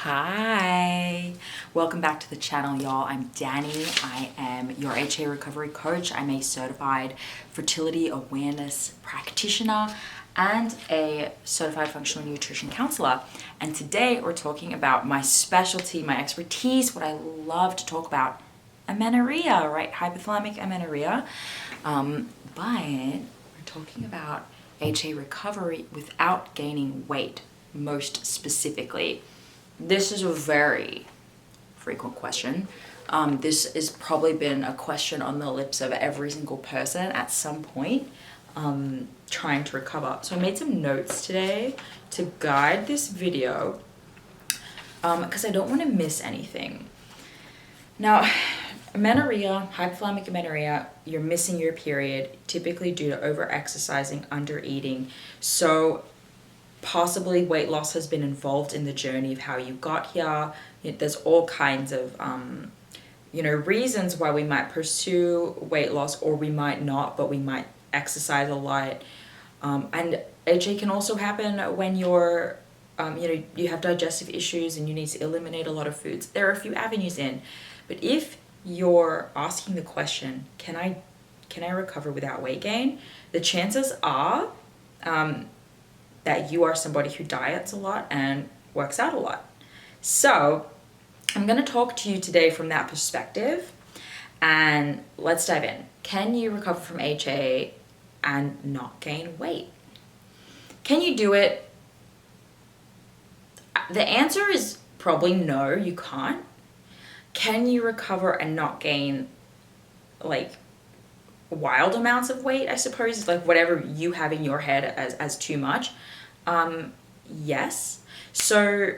Hi, welcome back to the channel, y'all. I'm Danny. I am your HA recovery coach. I'm a certified fertility awareness practitioner and a certified functional nutrition counselor. And today we're talking about my specialty, my expertise, what I love to talk about, amenorrhea, right? Hypothalamic amenorrhea. But we're talking about HA recovery without gaining weight, most specifically. This is a very frequent question. This has probably been a question on the lips of every single person at some point trying to recover. So I made some notes today to guide this video because I don't want to miss anything. Now, amenorrhea, hypothalamic amenorrhea, you're missing your period, typically due to over-exercising, under-eating. So possibly weight loss has been involved in the journey of how you got here. There's all kinds of, reasons why we might pursue weight loss or we might not, but we might exercise a lot. And HA can also happen when you're, you have digestive issues and you need to eliminate a lot of foods. There are a few avenues in, but if you're asking the question, can I recover without weight gain? The chances are, that you are somebody who diets a lot and works out a lot. So I'm going to talk to you today from that perspective, and let's dive in. Can you recover from HA and not gain weight? Can you do it? The answer is probably no, you can't. Can you recover and not gain like wild amounts of weight, I suppose, like whatever you have in your head as too much? Yes. So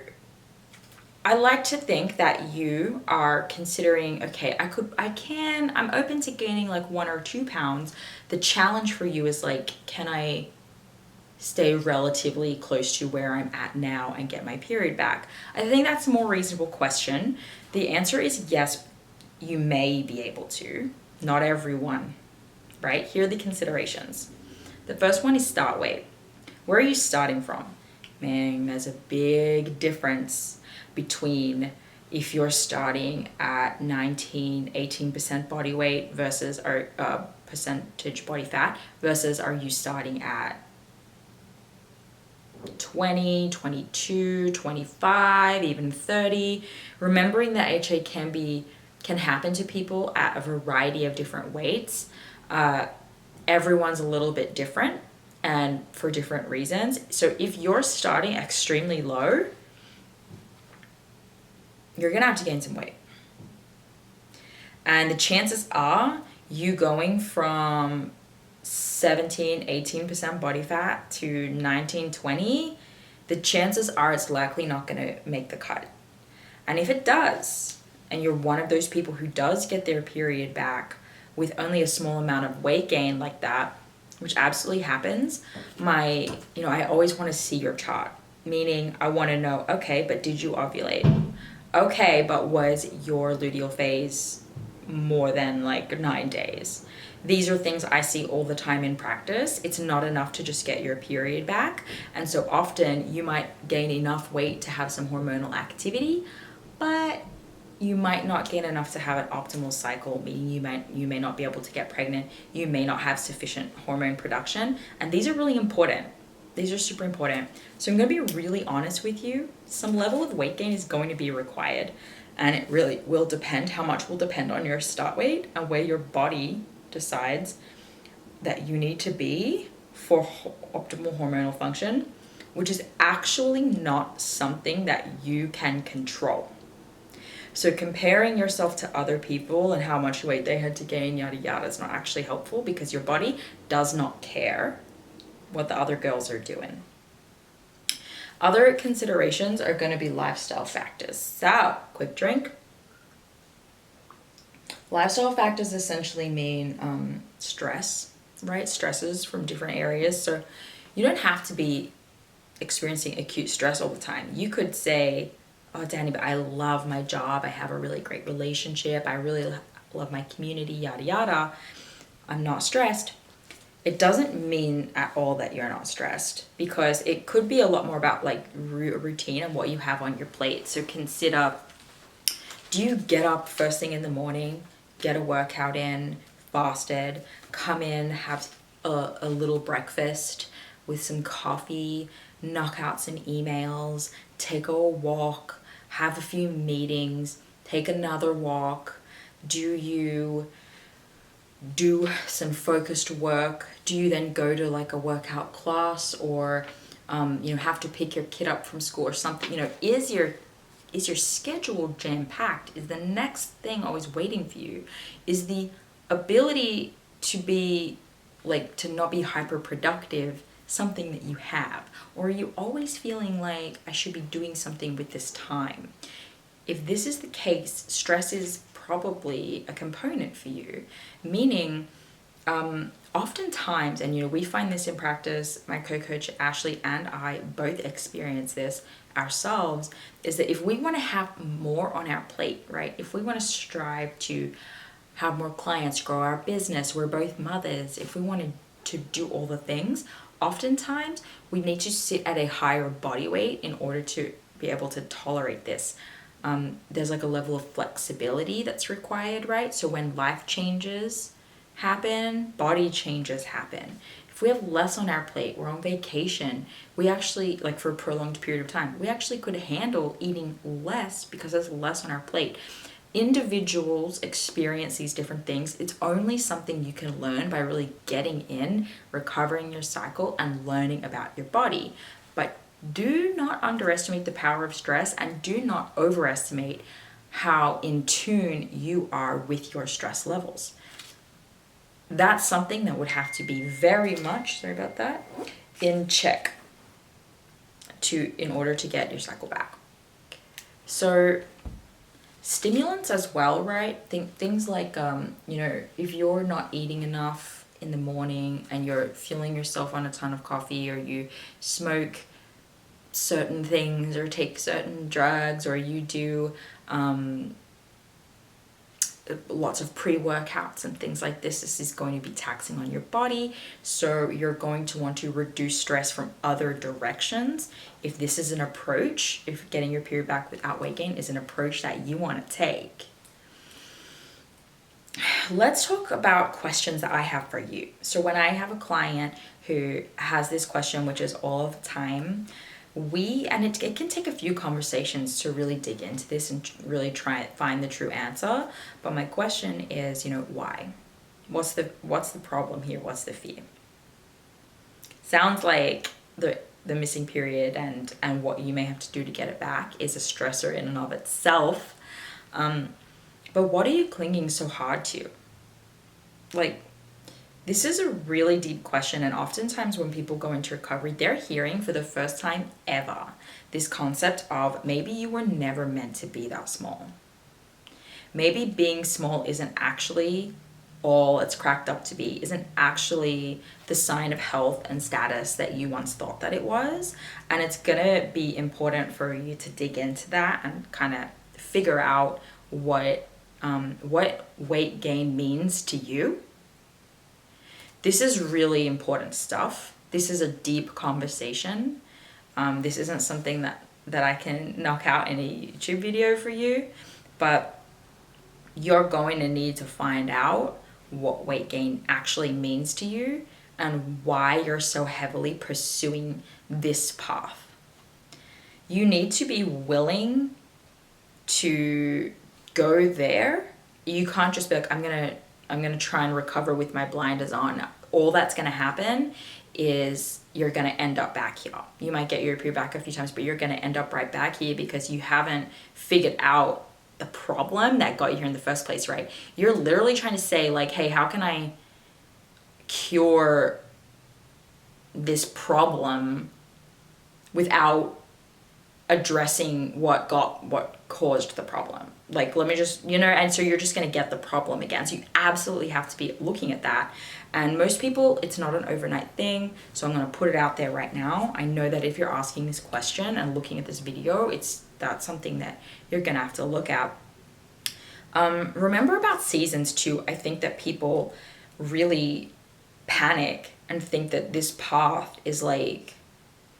I like to think that you are considering, okay, I'm open to gaining like 1 or 2 pounds. The challenge for you is like, can I stay relatively close to where I'm at now and get my period back? I think that's a more reasonable question. The answer is yes, you may be able to. Not everyone, right? Here are the considerations. The first one is start weight. Where are you starting from? Man, there's a big difference between if you're starting at 18% body weight versus percentage body fat versus are you starting at 20, 22, 25, even 30. Remembering that HA can happen to people at a variety of different weights. Everyone's a little bit different and for different reasons. So if you're starting extremely low, you're gonna have to gain some weight. And the chances are you going from 17, 18% body fat to 19, 20, the chances are it's likely not gonna make the cut. And if it does, and you're one of those people who does get their period back with only a small amount of weight gain like that, which absolutely happens, I always want to see your chart. Meaning I want to know, okay, but did you ovulate? Okay, but was your luteal phase more than like 9 days? These are things I see all the time in practice. It's not enough to just get your period back. And so often you might gain enough weight to have some hormonal activity, but you might not gain enough to have an optimal cycle, meaning you may not be able to get pregnant, you may not have sufficient hormone production, and these are really important. These are super important. So I'm going to be really honest with you. Some level of weight gain is going to be required, and it really will depend. How much will depend on your start weight and where your body decides that you need to be for optimal hormonal function, which is actually not something that you can control. So comparing yourself to other people and how much weight they had to gain, yada yada, is not actually helpful because your body does not care what the other girls are doing. Other considerations are going to be lifestyle factors. So, quick drink. Lifestyle factors essentially mean stress, right? Stresses from different areas. So you don't have to be experiencing acute stress all the time. You could say, oh, Danny, but I love my job. I have a really great relationship. I really love my community, yada, yada. I'm not stressed. it doesn't mean at all that you're not stressed, because it could be a lot more about like routine and what you have on your plate. So consider, do you get up first thing in the morning, get a workout in, fasted, come in, have a little breakfast with some coffee, knock out some emails, take a walk, have a few meetings, take another walk? Do you do some focused work? Do you then go to like a workout class, or have to pick your kid up from school or something? Is your schedule jam-packed? Is the next thing always waiting for you? Is the ability to be to not be hyper productive something that you have? Or are you always feeling like, I should be doing something with this time? If this is the case, stress is probably a component for you, meaning oftentimes, and we find this in practice, my co-coach Ashley and I both experience this ourselves, is that if we want to have more on our plate, right? If we want to strive to have more clients, grow our business, we're both mothers, if we wanted to do all the things, oftentimes we need to sit at a higher body weight in order to be able to tolerate this. There's like a level of flexibility that's required, right? So when life changes happen, body changes happen. If we have less on our plate, we're on vacation, we actually, like for a prolonged period of time, we actually could handle eating less because there's less on our plate. Individuals experience these different things. It's only something you can learn by really getting in, recovering your cycle, and learning about your body. But do not underestimate the power of stress, and do not overestimate how in tune you are with your stress levels. That's something that would have to be very much, sorry about that, in check in order to get your cycle back. So stimulants as well, right? Things like, if you're not eating enough in the morning and you're fueling yourself on a ton of coffee, or you smoke certain things or take certain drugs, or you do lots of pre-workouts and things like this is going to be taxing on your body. So you're going to want to reduce stress from other directions. If this is an approach, if getting your period back without weight gain is an approach that you want to take. Let's talk about questions that I have for you. So when I have a client who has this question, which is all the time, it can take a few conversations to really dig into this and really try and find the true answer. But my question is, why? What's the problem here? What's the fear? Sounds like the missing period and what you may have to do to get it back is a stressor in and of itself. But what are you clinging so hard to? This is a really deep question, and oftentimes when people go into recovery, they're hearing for the first time ever this concept of maybe you were never meant to be that small. Maybe being small isn't actually all it's cracked up to be, isn't actually the sign of health and status that you once thought that it was. And it's gonna be important for you to dig into that and kind of figure out what weight gain means to you. This is really important stuff. This is a deep conversation. This isn't something that I can knock out in a YouTube video for you, but you're going to need to find out what weight gain actually means to you and why you're so heavily pursuing this path. You need to be willing to go there. You can't just be like, I'm gonna try and recover with my blinders on. All that's gonna happen is you're gonna end up back here. You might get your period back a few times, but you're gonna end up right back here because you haven't figured out the problem that got you here in the first place, right? You're literally trying to say like, hey, how can I cure this problem without addressing what caused the problem? Like, let me just, and so you're just going to get the problem again. So you absolutely have to be looking at that. And most people, it's not an overnight thing. So I'm going to put it out there right now. I know that if you're asking this question and looking at this video, that's something that you're going to have to look at. Remember about seasons too. I think that people really panic and think that this path is like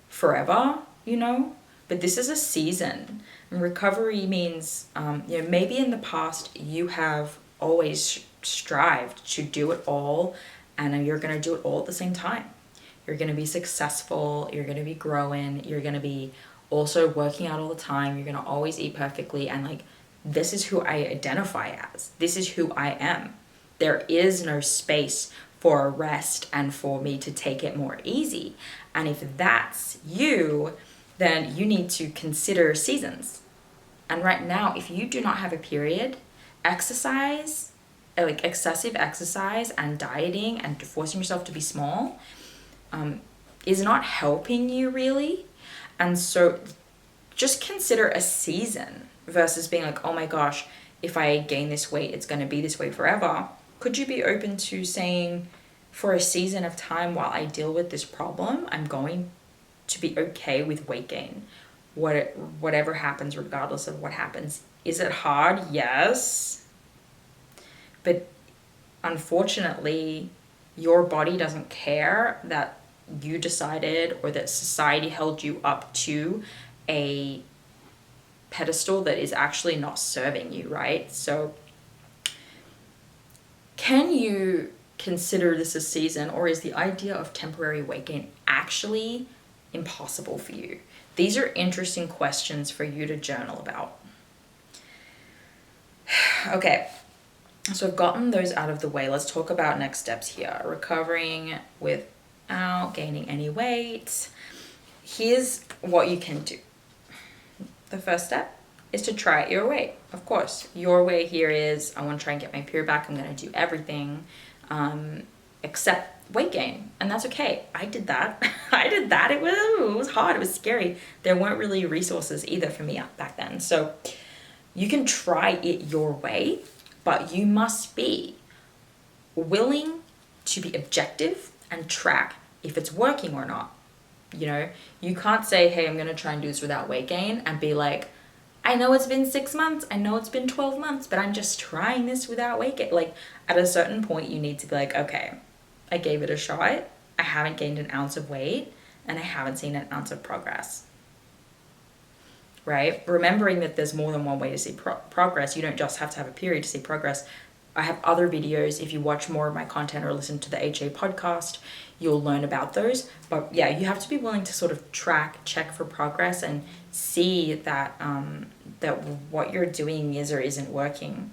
forever, you know? But this is a season. And recovery means, you know, maybe in the past you have always strived to do it all, and you're going to do it all at the same time. You're going to be successful, you're going to be growing, you're going to be also working out all the time, you're going to always eat perfectly, and like, this is who I identify as. This is who I am. There is no space for a rest and for me to take it more easy. And if that's you, then you need to consider seasons. And right now, if you do not have a period, exercise, like excessive exercise and dieting and forcing yourself to be small, is not helping you really. And so just consider a season versus being like, oh my gosh, if I gain this weight, it's going to be this way forever. Could you be open to saying, for a season of time while I deal with this problem, I'm going to be okay with weight gain? Whatever happens, regardless of what happens. Is it hard? Yes. But unfortunately, your body doesn't care that you decided or that society held you up to a pedestal that is actually not serving you, right? So can you consider this a season, or is the idea of temporary weight gain actually impossible for you? These are interesting questions for you to journal about. Okay, so I've gotten those out of the way. Let's talk about next steps here. Recovering without gaining any weight. Here's what you can do. The first step is to try it your way. Of course, your way here is, I want to try and get my period back. I'm going to do everything except weight gain. And that's okay. I did that. It was hard. It was scary. There weren't really resources either for me back then. So you can try it your way, but you must be willing to be objective and track if it's working or not. You know, you can't say, hey, I'm going to try and do this without weight gain and be like, I know it's been 6 months, I know it's been 12 months, but I'm just trying this without weight gain. Like, at a certain point, you need to be like, okay, I gave it a shot. I haven't gained an ounce of weight, and I haven't seen an ounce of progress. Right? Remembering that there's more than one way to see progress. You don't just have to have a period to see progress. I have other videos. If you watch more of my content or listen to the HA podcast, you'll learn about those. But yeah, you have to be willing to sort of check for progress and see that that what you're doing is or isn't working.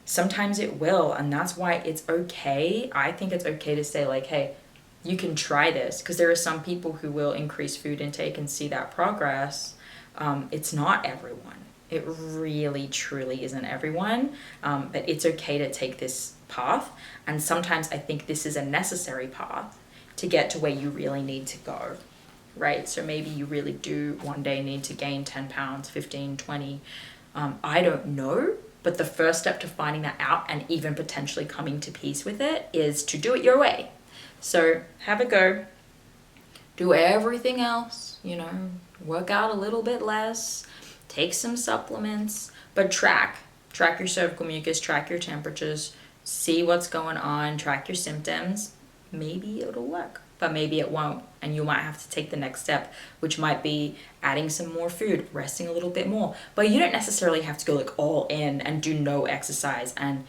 Sometimes it will, and that's why it's okay. I think it's okay to say like, hey, you can try this, because there are some people who will increase food intake and see that progress. It's not everyone. It really, truly isn't everyone, but it's okay to take this path. And sometimes I think this is a necessary path to get to where you really need to go, right? So maybe you really do one day need to gain 10 pounds, 15, 20. I don't know, but the first step to finding that out and even potentially coming to peace with it is to do it your way. So have a go. Do everything else, you know, work out a little bit less, take some supplements, but track your cervical mucus, track your temperatures, see what's going on, track your symptoms. Maybe it'll work, but maybe it won't. And you might have to take the next step, which might be adding some more food, resting a little bit more. But you don't necessarily have to go like all in and do no exercise and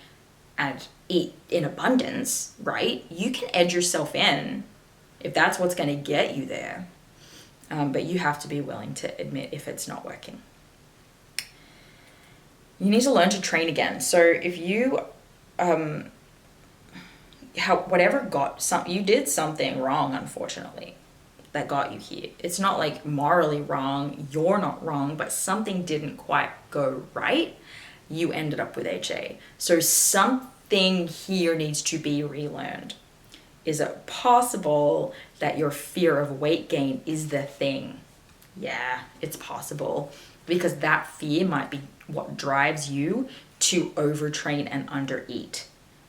eat in abundance, right? You can edge yourself in if that's what's going to get you there. But you have to be willing to admit if it's not working. You need to learn to train again. So if you, you did something wrong, unfortunately, that got you here. It's not like morally wrong, you're not wrong, but something didn't quite go right. You ended up with HA. So something here needs to be relearned. Is it possible that your fear of weight gain is the thing? Yeah, it's possible, because that fear might be what drives you to overtrain and undereat,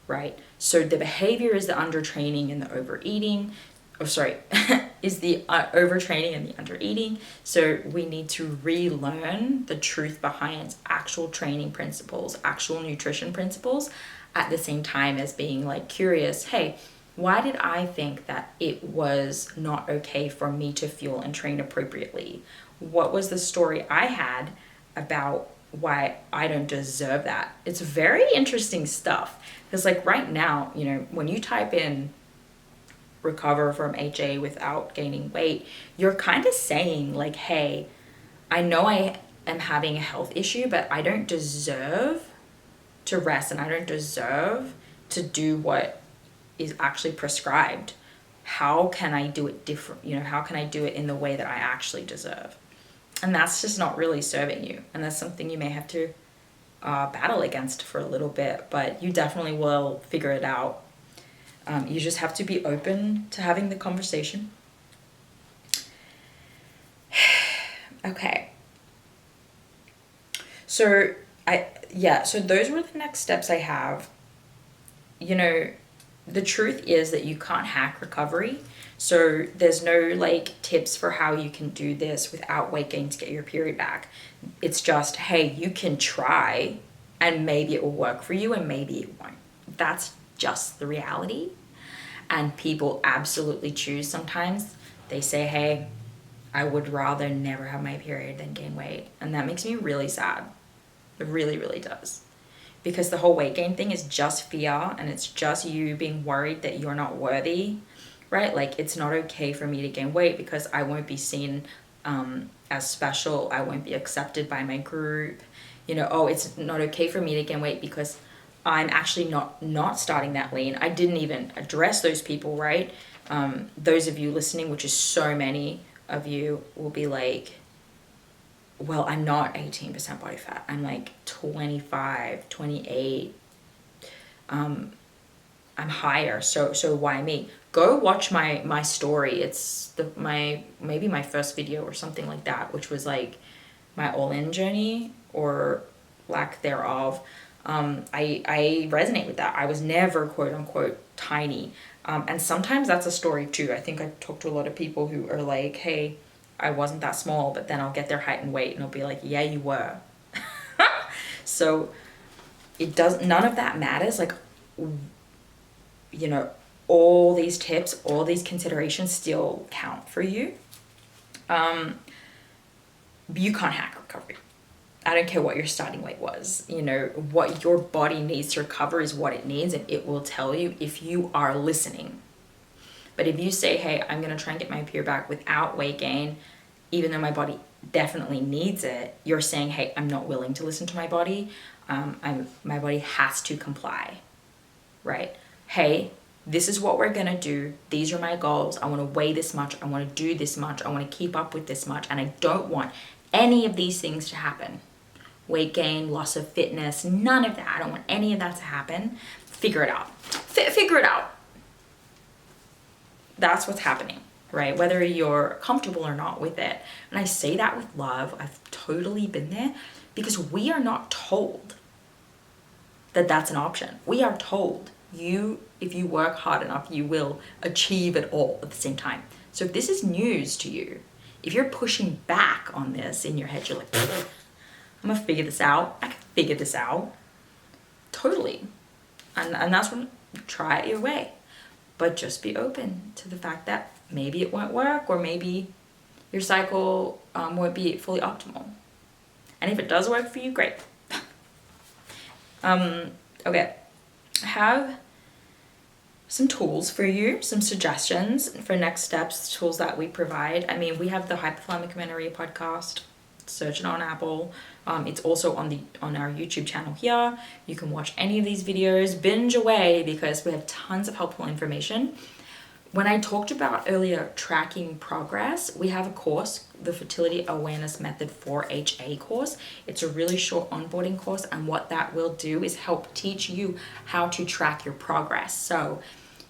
right? So the behavior is the undertraining and the overeating. Is the overtraining and the undereating. So we need to relearn the truth behind actual training principles, actual nutrition principles, at the same time as being like curious, hey, Why did I think that it was not okay for me to fuel and train appropriately? What was the story I had about why I don't deserve that? It's very interesting stuff. Because like right now, you know, when you type in recover from HA without gaining weight, you're kind of saying like, hey, I know I am having a health issue, but I don't deserve to rest and I don't deserve to do what is actually prescribed. How can I do it different? You know, how can I do it in the way that I actually deserve? And that's just not really serving you. And that's something you may have to battle against for a little bit, but you definitely will figure it out. You just have to be open to having the conversation. Okay. So so those were the next steps I have. You know, the truth is that you can't hack recovery. So there's no like tips for how you can do this without weight gain to get your period back. It's just, hey, you can try and maybe it will work for you and maybe it won't. That's just the reality. And people absolutely choose sometimes. They say, hey, I would rather never have my period than gain weight. And that makes me really sad. It really, really does. Because the whole weight gain thing is just fear and it's just you being worried that you're not worthy, right? Like it's not okay for me to gain weight because I won't be seen as special. I won't be accepted by my group. You know, oh, it's not okay for me to gain weight because I'm actually not starting that lean. I didn't even address those people, right? Those of you listening, which is so many of you, will be like, well, I'm not 18% body fat. I'm like 25, 28. I'm higher. So why me? Go watch my story. It's maybe my first video or something like that, which was like my all-in journey or lack thereof. I resonate with that. I was never quote unquote tiny. And sometimes that's a story too. I think I talk to a lot of people who are like, hey, I wasn't that small, but then I'll get their height and weight and I'll be like, yeah, you were. So none of that matters. Like, you know, all these tips, all these considerations still count for you. You can't hack recovery. I don't care what your starting weight was. You know, what your body needs to recover is what it needs, and it will tell you if you are listening. But if you say, hey, I'm going to try and get my period back without weight gain, even though my body definitely needs it, you're saying, hey, I'm not willing to listen to my body. My body has to comply, right? Hey, this is what we're going to do. These are my goals. I want to weigh this much. I want to do this much. I want to keep up with this much. And I don't want any of these things to happen. Weight gain, loss of fitness, none of that. I don't want any of that to happen. Figure it out. Figure it out. That's what's happening, right? Whether you're comfortable or not with it. And I say that with love. I've totally been there because we are not told that that's an option. We are told if you work hard enough, you will achieve it all at the same time. So if this is news to you, if you're pushing back on this in your head, you're like, I'm gonna figure this out. I can figure this out. Totally. And that's when try it your way. But just be open to the fact that maybe it won't work or maybe your cycle won't be fully optimal. And if it does work for you, great. Okay, I have some tools for you, some suggestions for next steps, tools that we provide. I mean, we have the Hypothalamic Amenorrhea podcast. Search it on Apple. It's also on our YouTube channel here. You can watch any of these videos, binge away because we have tons of helpful information. When I talked about earlier tracking progress, we have a course, the Fertility Awareness Method for HA course. It's a really short onboarding course, and what that will do is help teach you how to track your progress. So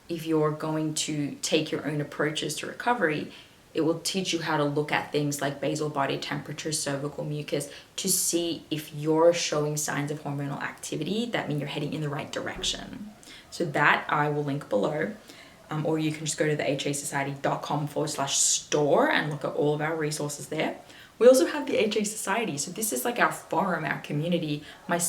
if you're going to take your own approaches to recovery, it will teach you how to look at things like basal body temperature, cervical mucus, to see if you're showing signs of hormonal activity that mean you're heading in the right direction. So that I will link below. Or you can just go to the hasociety.com/store and look at all of our resources there. We also have the HA Society. So this is like our forum, our community. I'm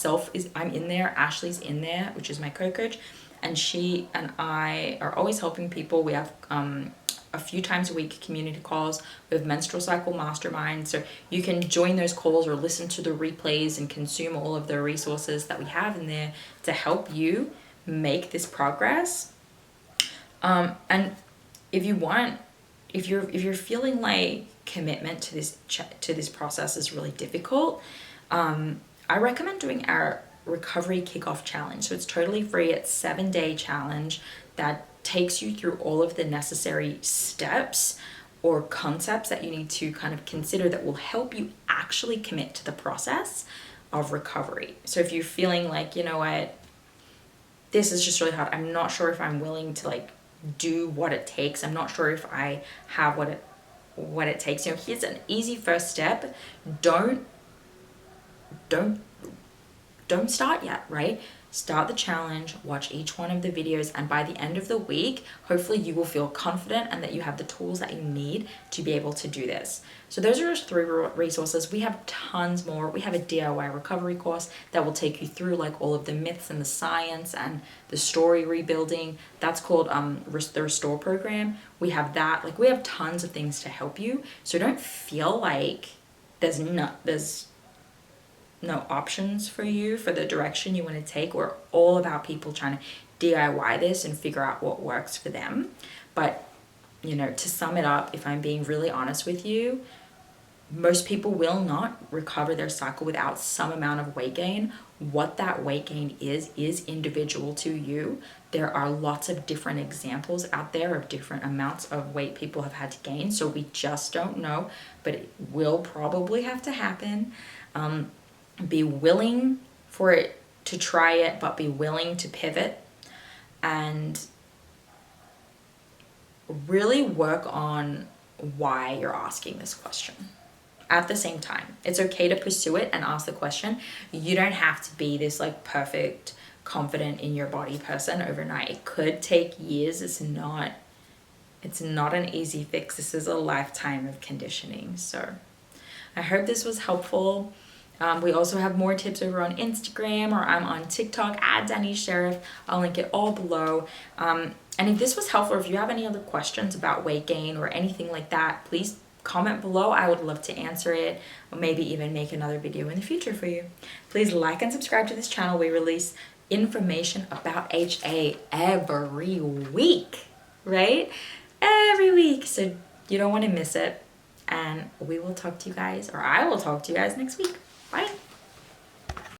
in there, Ashley's in there, which is my co-coach. and she and I are always helping people. We have a few times a week community calls. We have menstrual cycle mastermind, so you can join those calls or listen to the replays and consume all of the resources that we have in there to help you make this progress. And if you want, if you're feeling like commitment to this process is really difficult, I recommend doing our recovery kickoff challenge. So it's totally free. It's 7-day challenge that takes you through all of the necessary steps or concepts that you need to kind of consider that will help you actually commit to the process of recovery. So if you're feeling like, you know what, this is just really hard, I'm not sure if I'm willing to like do what it takes, I'm not sure if I have what it takes, you know, here's an easy first step. Don't start yet, right? Start the challenge, watch each one of the videos, and by the end of the week, hopefully you will feel confident and that you have the tools that you need to be able to do this. So those are just 3 resources. We have tons more. We have a DIY recovery course that will take you through like all of the myths and the science and the story rebuilding. That's called the Restore program. We have that. Like, we have tons of things to help you. So don't feel like there's no options for you for the direction you want to take. We're all about people trying to DIY this and figure out what works for them. But, you know, to sum it up, if I'm being really honest with you, most people will not recover their cycle without some amount of weight gain. What that weight gain is individual to you. There are lots of different examples out there of different amounts of weight people have had to gain, so we just don't know, but it will probably have to happen. Be willing for it to try it, but be willing to pivot and really work on why you're asking this question. At the same time, it's okay to pursue it and ask the question. You don't have to be this like perfect, confident in your body person overnight. It could take years. It's not an easy fix. This is a lifetime of conditioning. So I hope this was helpful. We also have more tips over on Instagram, or I'm on TikTok at Danny Sheriff. I'll link it all below. And if this was helpful, if you have any other questions about weight gain or anything like that, please comment below. I would love to answer it, or maybe even make another video in the future for you. Please like and subscribe to this channel. We release information about HA every week, right? Every week. So you don't want to miss it. And we will talk to you guys, or I will talk to you guys next week.